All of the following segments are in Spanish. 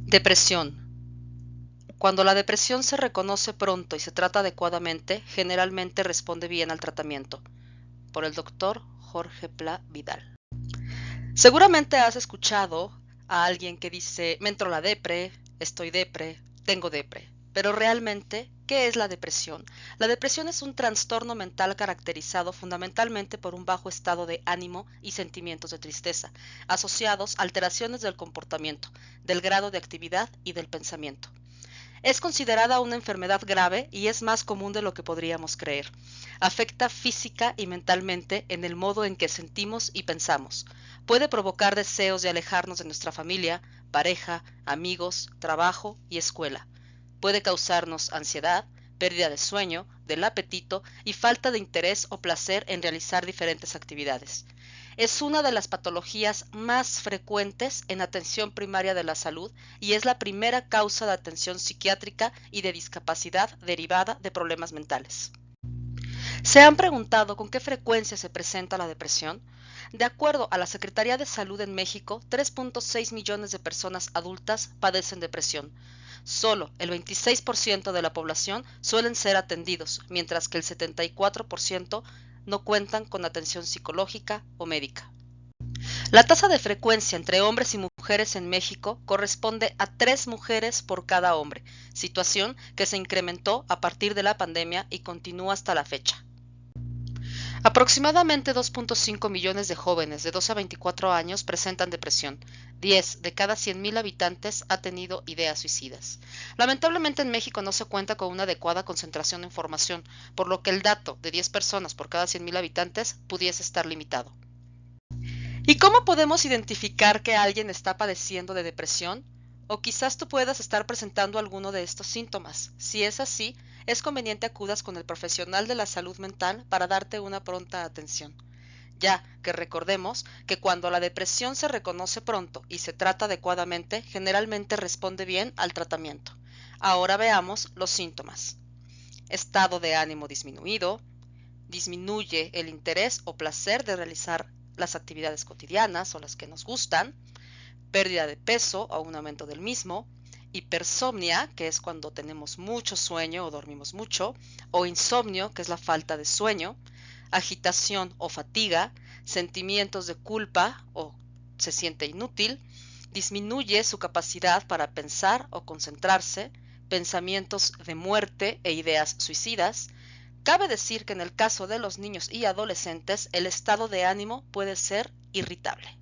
Depresión. Cuando la depresión se reconoce pronto y se trata adecuadamente, generalmente responde bien al tratamiento. Por el doctor Jorge Pla Vidal. Seguramente has escuchado a alguien que dice, me entró la depre, estoy depre, tengo depre. Pero realmente, ¿qué es la depresión? La depresión es un trastorno mental caracterizado fundamentalmente por un bajo estado de ánimo y sentimientos de tristeza, asociados a alteraciones del comportamiento, del grado de actividad y del pensamiento. Es considerada una enfermedad grave y es más común de lo que podríamos creer. Afecta física y mentalmente en el modo en que sentimos y pensamos. Puede provocar deseos de alejarnos de nuestra familia, pareja, amigos, trabajo y escuela. Puede causarnos ansiedad, pérdida de sueño, del apetito y falta de interés o placer en realizar diferentes actividades. Es una de las patologías más frecuentes en atención primaria de la salud y es la primera causa de atención psiquiátrica y de discapacidad derivada de problemas mentales. ¿Se han preguntado con qué frecuencia se presenta la depresión? De acuerdo a la Secretaría de Salud en México, 3.6 millones de personas adultas padecen depresión. Solo el 26% de la población suelen ser atendidos, mientras que el 74% no cuentan con atención psicológica o médica. La tasa de frecuencia entre hombres y mujeres en México corresponde a 3 mujeres por cada hombre, situación que se incrementó a partir de la pandemia y continúa hasta la fecha. Aproximadamente 2.5 millones de jóvenes de 12 a 24 años presentan depresión. 10 de cada 100.000 habitantes ha tenido ideas suicidas. Lamentablemente en México no se cuenta con una adecuada concentración de información, por lo que el dato de 10 personas por cada 100.000 habitantes pudiese estar limitado. ¿Y cómo podemos identificar que alguien está padeciendo de depresión? O quizás tú puedas estar presentando alguno de estos síntomas. Si es así, es conveniente acudas con el profesional de la salud mental para darte una pronta atención. Ya que recordemos que cuando la depresión se reconoce pronto y se trata adecuadamente, generalmente responde bien al tratamiento. Ahora veamos los síntomas. Estado de ánimo disminuido, disminuye el interés o placer de realizar las actividades cotidianas o las que nos gustan, pérdida de peso o un aumento del mismo, hipersomnia, que es cuando tenemos mucho sueño o dormimos mucho, o insomnio, que es la falta de sueño, agitación o fatiga, sentimientos de culpa o se siente inútil, disminuye su capacidad para pensar o concentrarse, pensamientos de muerte e ideas suicidas. Cabe decir que en el caso de los niños y adolescentes, el estado de ánimo puede ser irritable.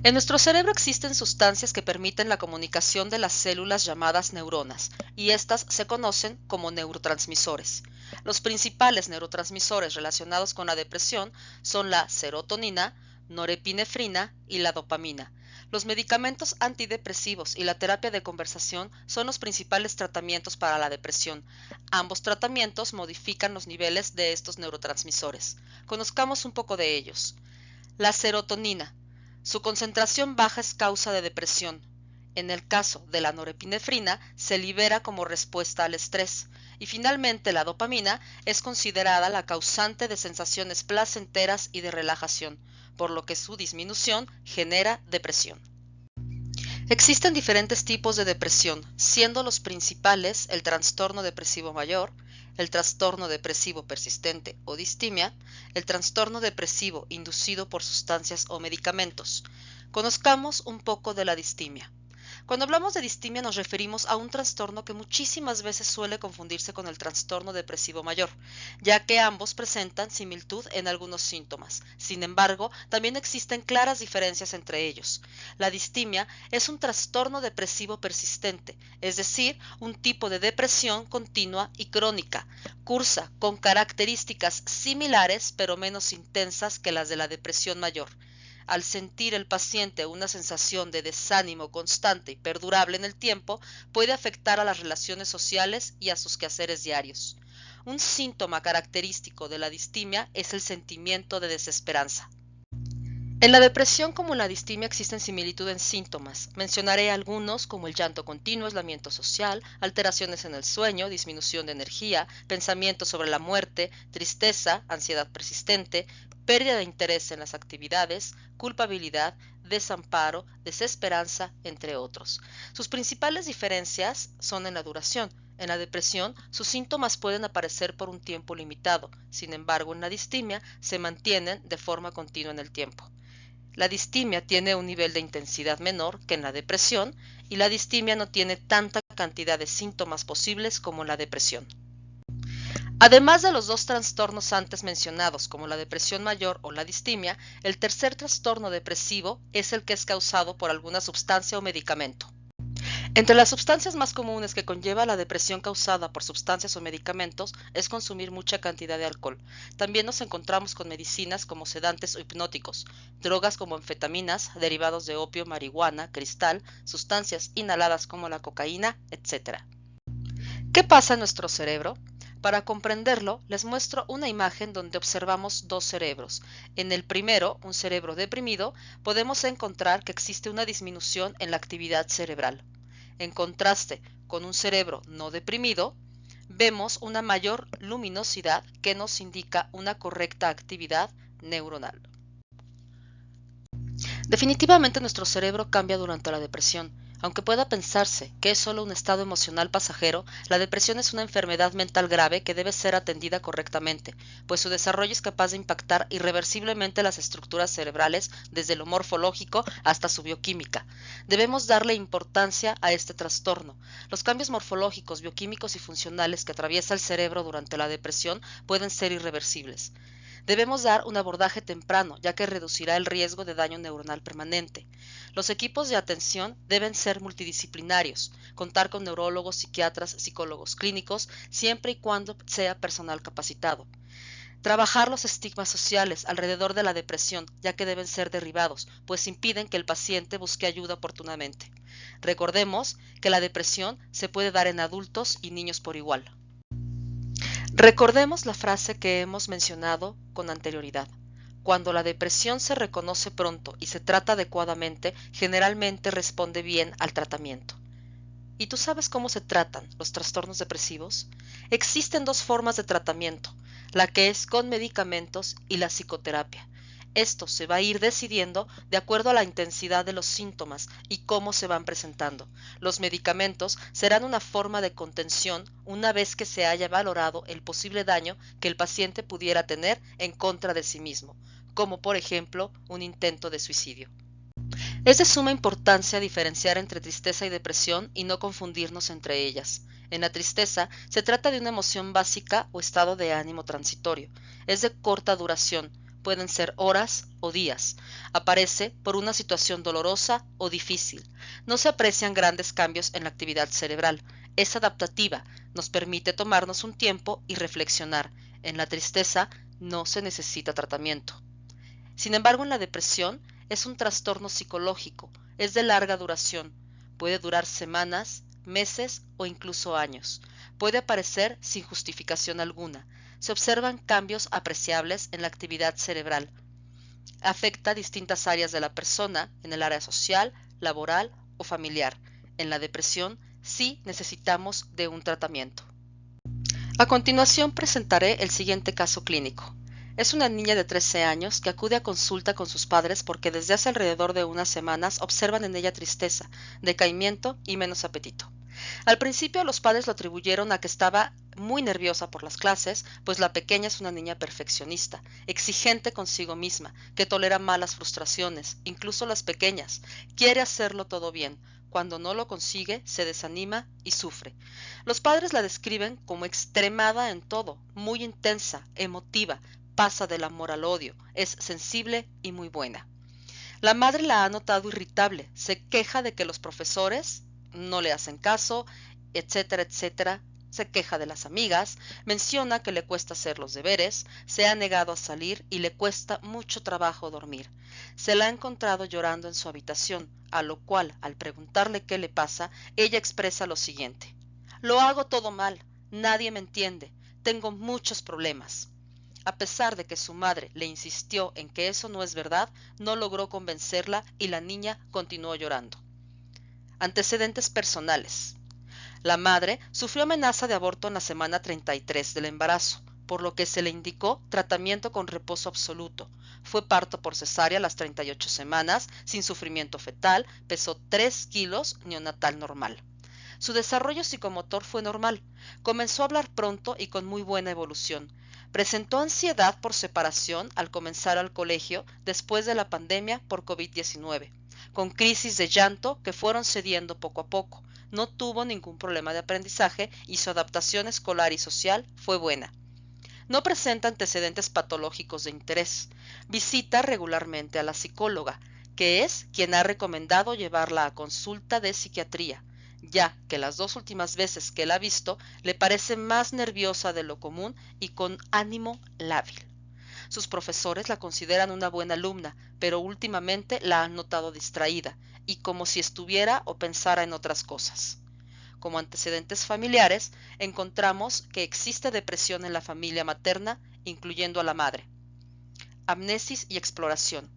En nuestro cerebro existen sustancias que permiten la comunicación de las células llamadas neuronas, y estas se conocen como neurotransmisores. Los principales neurotransmisores relacionados con la depresión son la serotonina, norepinefrina y la dopamina. Los medicamentos antidepresivos y la terapia de conversación son los principales tratamientos para la depresión. Ambos tratamientos modifican los niveles de estos neurotransmisores. Conozcamos un poco de ellos. La serotonina. Su concentración baja es causa de depresión. En el caso de la norepinefrina, se libera como respuesta al estrés. Y finalmente la dopamina es considerada la causante de sensaciones placenteras y de relajación, por lo que su disminución genera depresión. Existen diferentes tipos de depresión, siendo los principales el trastorno depresivo mayor, el trastorno depresivo persistente o distimia, el trastorno depresivo inducido por sustancias o medicamentos. Conozcamos un poco de la distimia. Cuando hablamos de distimia nos referimos a un trastorno que muchísimas veces suele confundirse con el trastorno depresivo mayor, ya que ambos presentan similitud en algunos síntomas. Sin embargo, también existen claras diferencias entre ellos. La distimia es un trastorno depresivo persistente, es decir, un tipo de depresión continua y crónica. Cursa con características similares pero menos intensas que las de la depresión mayor. Al sentir el paciente una sensación de desánimo constante y perdurable en el tiempo, puede afectar a las relaciones sociales y a sus quehaceres diarios. Un síntoma característico de la distimia es el sentimiento de desesperanza. En la depresión como en la distimia existen similitud en síntomas. Mencionaré algunos como el llanto continuo, aislamiento social, alteraciones en el sueño, disminución de energía, pensamientos sobre la muerte, tristeza, ansiedad persistente, pérdida de interés en las actividades, culpabilidad, desamparo, desesperanza, entre otros. Sus principales diferencias son en la duración. En la depresión, sus síntomas pueden aparecer por un tiempo limitado, sin embargo, en la distimia se mantienen de forma continua en el tiempo. La distimia tiene un nivel de intensidad menor que en la depresión y la distimia no tiene tanta cantidad de síntomas posibles como la depresión. Además de los dos trastornos antes mencionados, como la depresión mayor o la distimia, el tercer trastorno depresivo es el que es causado por alguna sustancia o medicamento. Entre las sustancias más comunes que conlleva la depresión causada por sustancias o medicamentos es consumir mucha cantidad de alcohol. También nos encontramos con medicinas como sedantes o hipnóticos, drogas como anfetaminas, derivados de opio, marihuana, cristal, sustancias inhaladas como la cocaína, etc. ¿Qué pasa en nuestro cerebro? Para comprenderlo, les muestro una imagen donde observamos dos cerebros. En el primero, un cerebro deprimido, podemos encontrar que existe una disminución en la actividad cerebral. En contraste con un cerebro no deprimido, vemos una mayor luminosidad que nos indica una correcta actividad neuronal. Definitivamente nuestro cerebro cambia durante la depresión. Aunque pueda pensarse que es solo un estado emocional pasajero, la depresión es una enfermedad mental grave que debe ser atendida correctamente, pues su desarrollo es capaz de impactar irreversiblemente las estructuras cerebrales desde lo morfológico hasta su bioquímica. Debemos darle importancia a este trastorno. Los cambios morfológicos, bioquímicos y funcionales que atraviesa el cerebro durante la depresión pueden ser irreversibles. Debemos dar un abordaje temprano, ya que reducirá el riesgo de daño neuronal permanente. Los equipos de atención deben ser multidisciplinarios, contar con neurólogos, psiquiatras, psicólogos clínicos, siempre y cuando sea personal capacitado. Trabajar los estigmas sociales alrededor de la depresión, ya que deben ser derribados, pues impiden que el paciente busque ayuda oportunamente. Recordemos que la depresión se puede dar en adultos y niños por igual. Recordemos la frase que hemos mencionado con anterioridad. Cuando la depresión se reconoce pronto y se trata adecuadamente, generalmente responde bien al tratamiento. ¿Y tú sabes cómo se tratan los trastornos depresivos? Existen dos formas de tratamiento, la que es con medicamentos y la psicoterapia. Esto se va a ir decidiendo de acuerdo a la intensidad de los síntomas y cómo se van presentando. Los medicamentos serán una forma de contención una vez que se haya valorado el posible daño que el paciente pudiera tener en contra de sí mismo, como por ejemplo un intento de suicidio. Es de suma importancia diferenciar entre tristeza y depresión y no confundirnos entre ellas. En la tristeza se trata de una emoción básica o estado de ánimo transitorio. Es de corta duración, pueden ser horas o días. Aparece por una situación dolorosa o difícil. No se aprecian grandes cambios en la actividad cerebral. Es adaptativa, nos permite tomarnos un tiempo y reflexionar. En la tristeza no se necesita tratamiento. Sin embargo, en la depresión es un trastorno psicológico, es de larga duración, puede durar semanas, meses o incluso años. Puede aparecer sin justificación alguna. Se observan cambios apreciables en la actividad cerebral. Afecta distintas áreas de la persona, en el área social, laboral o familiar. En la depresión sí necesitamos de un tratamiento. A continuación presentaré el siguiente caso clínico. Es una niña de 13 años que acude a consulta con sus padres porque desde hace alrededor de unas semanas observan en ella tristeza, decaimiento y menos apetito. Al principio los padres lo atribuyeron a que estaba muy nerviosa por las clases, pues la pequeña es una niña perfeccionista, exigente consigo misma, que tolera malas frustraciones, incluso las pequeñas, quiere hacerlo todo bien. Cuando no lo consigue, se desanima y sufre. Los padres la describen como extremada en todo, muy intensa, emotiva, pasa del amor al odio, es sensible y muy buena. La madre la ha notado irritable, se queja de que los profesores no le hacen caso, etcétera, etcétera. Se queja de las amigas, menciona que le cuesta hacer los deberes, se ha negado a salir y le cuesta mucho trabajo dormir. Se la ha encontrado llorando en su habitación, a lo cual, al preguntarle qué le pasa, ella expresa lo siguiente: lo hago todo mal, nadie me entiende, tengo muchos problemas. A pesar de que su madre le insistió en que eso no es verdad, no logró convencerla y la niña continuó llorando. Antecedentes personales. La madre sufrió amenaza de aborto en la semana 33 del embarazo, por lo que se le indicó tratamiento con reposo absoluto. Fue parto por cesárea a las 38 semanas, sin sufrimiento fetal, pesó 3 kilos, neonatal normal. Su desarrollo psicomotor fue normal. Comenzó a hablar pronto y con muy buena evolución. Presentó ansiedad por separación al comenzar al colegio después de la pandemia por COVID-19, con crisis de llanto que fueron cediendo poco a poco. No tuvo ningún problema de aprendizaje y su adaptación escolar y social fue buena. No presenta antecedentes patológicos de interés. Visita regularmente a la psicóloga, que es quien ha recomendado llevarla a consulta de psiquiatría, ya que las 2 últimas veces que la ha visto le parece más nerviosa de lo común y con ánimo lábil. Sus profesores la consideran una buena alumna, pero últimamente la han notado distraída y como si estuviera o pensara en otras cosas. Como antecedentes familiares, encontramos que existe depresión en la familia materna, incluyendo a la madre. Amnesis y exploración.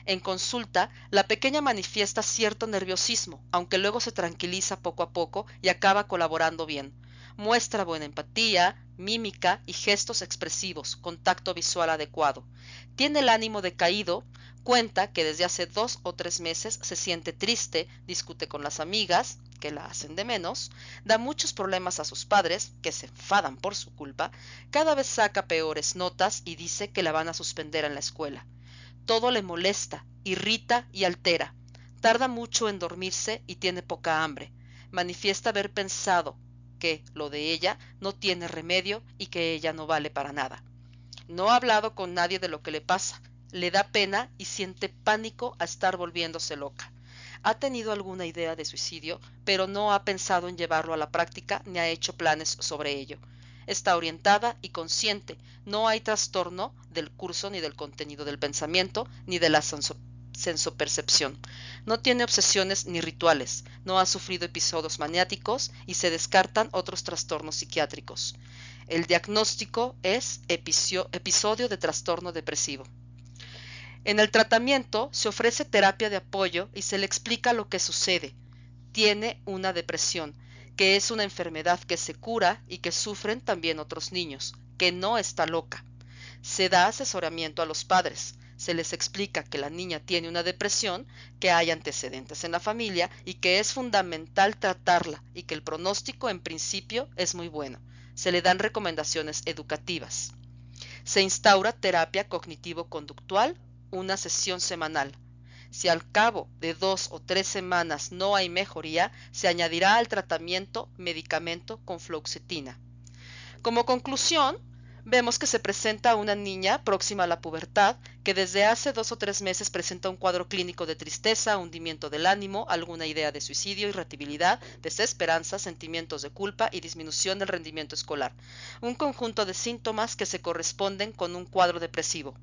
En consulta, la pequeña manifiesta cierto nerviosismo, aunque luego se tranquiliza poco a poco y acaba colaborando bien. Muestra buena empatía, mímica y gestos expresivos, contacto visual adecuado. Tiene el ánimo decaído, cuenta que desde hace 2 o 3 meses se siente triste, discute con las amigas, que la hacen de menos, da muchos problemas a sus padres, que se enfadan por su culpa, cada vez saca peores notas y dice que la van a suspender en la escuela. Todo le molesta, irrita y altera. Tarda mucho en dormirse y tiene poca hambre. Manifiesta haber pensado que lo de ella no tiene remedio y que ella no vale para nada. No ha hablado con nadie de lo que le pasa. Le da pena y siente pánico a estar volviéndose loca. Ha tenido alguna idea de suicidio, pero no ha pensado en llevarlo a la práctica ni ha hecho planes sobre ello. Está orientada y consciente. No hay trastorno del curso ni del contenido del pensamiento ni de la sensopercepción. No tiene obsesiones ni rituales. No ha sufrido episodios maniáticos y se descartan otros trastornos psiquiátricos. El diagnóstico es episodio de trastorno depresivo. En el tratamiento se ofrece terapia de apoyo y se le explica lo que sucede. Tiene una depresión, que es una enfermedad que se cura y que sufren también otros niños, que no está loca. Se da asesoramiento a los padres, se les explica que la niña tiene una depresión, que hay antecedentes en la familia y que es fundamental tratarla y que el pronóstico en principio es muy bueno. Se le dan recomendaciones educativas. Se instaura terapia cognitivo-conductual, una sesión semanal. Si al cabo de 2 o 3 semanas no hay mejoría, se añadirá al tratamiento medicamento con fluoxetina. Como conclusión, vemos que se presenta una niña próxima a la pubertad que desde hace 2 o 3 meses presenta un cuadro clínico de tristeza, hundimiento del ánimo, alguna idea de suicidio, irritabilidad, desesperanza, sentimientos de culpa y disminución del rendimiento escolar. Un conjunto de síntomas que se corresponden con un cuadro depresivo.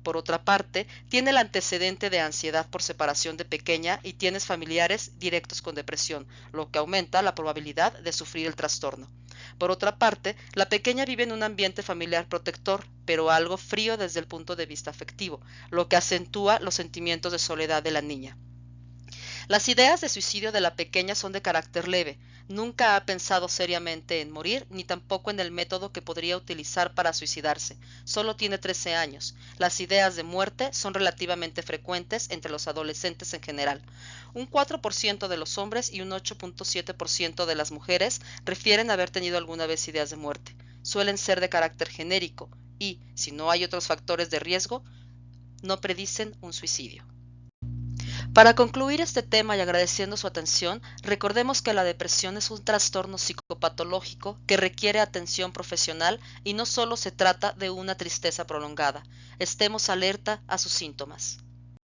Por otra parte, tiene el antecedente de ansiedad por separación de pequeña y tienes familiares directos con depresión, lo que aumenta la probabilidad de sufrir el trastorno. Por otra parte, la pequeña vive en un ambiente familiar protector, pero algo frío desde el punto de vista afectivo, lo que acentúa los sentimientos de soledad de la niña. Las ideas de suicidio de la pequeña son de carácter leve. Nunca ha pensado seriamente en morir, ni tampoco en el método que podría utilizar para suicidarse. Solo tiene 13 años. Las ideas de muerte son relativamente frecuentes entre los adolescentes en general. Un 4% de los hombres y un 8.7% de las mujeres refieren haber tenido alguna vez ideas de muerte. Suelen ser de carácter genérico y, si no hay otros factores de riesgo, no predicen un suicidio. Para concluir este tema y agradeciendo su atención, recordemos que la depresión es un trastorno psicopatológico que requiere atención profesional y no solo se trata de una tristeza prolongada. Estemos alerta a sus síntomas.